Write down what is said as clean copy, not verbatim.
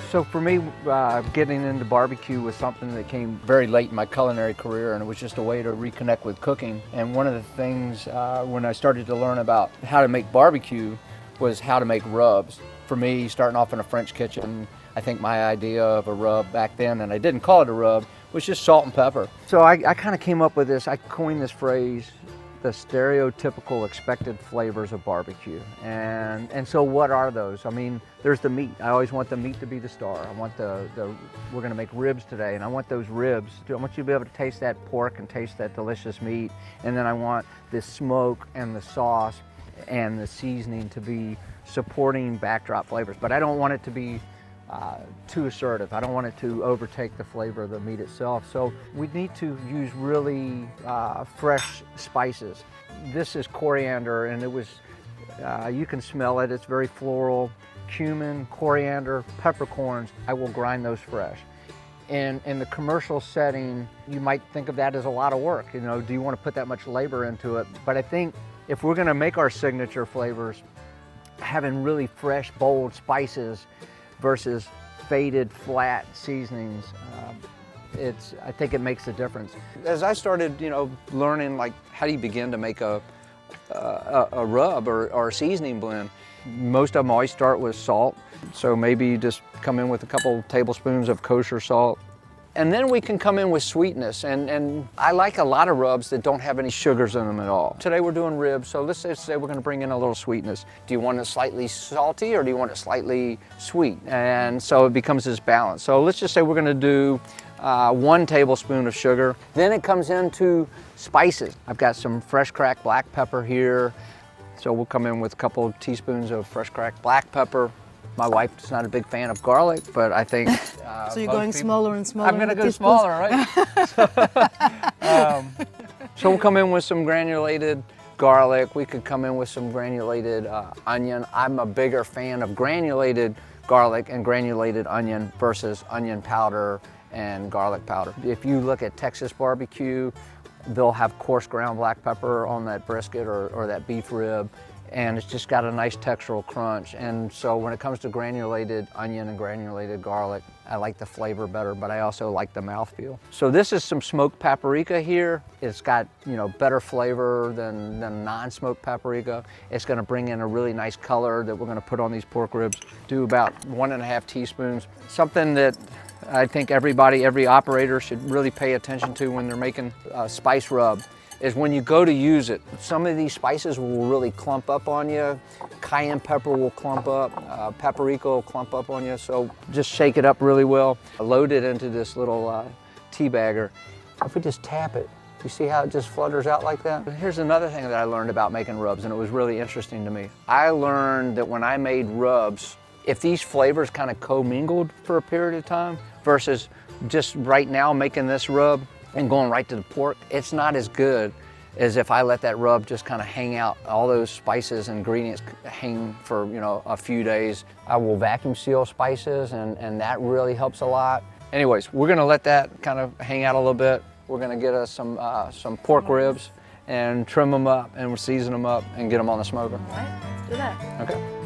So for me, getting into barbecue was something that came very late in my culinary career, and it was just a way to reconnect with cooking. And one of the things when I started to learn about how to make barbecue was how to make rubs. For me, starting off in a French kitchen, I think my idea of a rub back then, and I didn't call it a rub, was just salt and pepper. So I kind of came up with this, I coined this phrase, the stereotypical expected flavors of barbecue. And so what are those? I mean, there's the meat. I always want the meat to be the star. I want we're gonna make ribs today, and I want those ribs, I want you to be able to taste that pork and taste that delicious meat. And then I want the smoke and the sauce and the seasoning to be supporting backdrop flavors. But I don't want it to be too assertive. I don't want it to overtake the flavor of the meat itself. So we need to use really fresh spices. This is coriander, and it was, you can smell it, it's very floral. Cumin, coriander, peppercorns, I will grind those fresh. And in the commercial setting, you might think of that as a lot of work. You know, do you want to put that much labor into it? But I think if we're gonna make our signature flavors, having really fresh, bold spices versus faded, flat seasonings, I think it makes a difference. As I started, learning like how do you begin to make a rub or a seasoning blend, most of them always start with salt. So maybe you just come in with a couple tablespoons of kosher salt. And then we can come in with sweetness, and I like a lot of rubs that don't have any sugars in them at all. Today we're doing ribs, so let's say we're gonna bring in a little sweetness. Do you want it slightly salty or do you want it slightly sweet? And so it becomes this balance. So let's just say we're gonna do 1 tablespoon of sugar. Then it comes into spices. I've got some fresh cracked black pepper here. So we'll come in with a couple of teaspoons of fresh cracked black pepper. My wife's not a big fan of garlic, but I think so you're going smaller and smaller. I'm going to go smaller, right? So we'll come in with some granulated garlic. We could come in with some granulated onion. I'm a bigger fan of granulated garlic and granulated onion versus onion powder and garlic powder. If you look at Texas barbecue, they'll have coarse ground black pepper on that brisket or that beef rib, and it's just got a nice textural crunch. And so when it comes to granulated onion and granulated garlic, I like the flavor better, but I also like the mouthfeel. So this is some smoked paprika here. It's got, better flavor than non-smoked paprika. It's gonna bring in a really nice color that we're gonna put on these pork ribs. Do about 1.5 teaspoons. Something that I think every operator should really pay attention to when they're making a spice rub is when you go to use it. Some of these spices will really clump up on you. Cayenne pepper will clump up, paprika will clump up on you, so just shake it up really well. Load it into this little tea bagger. If we just tap it, you see how it just flutters out like that? Here's another thing that I learned about making rubs, and it was really interesting to me. I learned that when I made rubs, if these flavors kind of commingled for a period of time versus just right now making this rub and going right to the pork, it's not as good as if I let that rub just kind of hang out. All those spices and ingredients hang for a few days. I will vacuum seal spices, and that really helps a lot. Anyways, we're gonna let that kind of hang out a little bit. We're gonna get us some pork ribs and trim them up and season them up and get them on the smoker. All right, let's do that. Okay.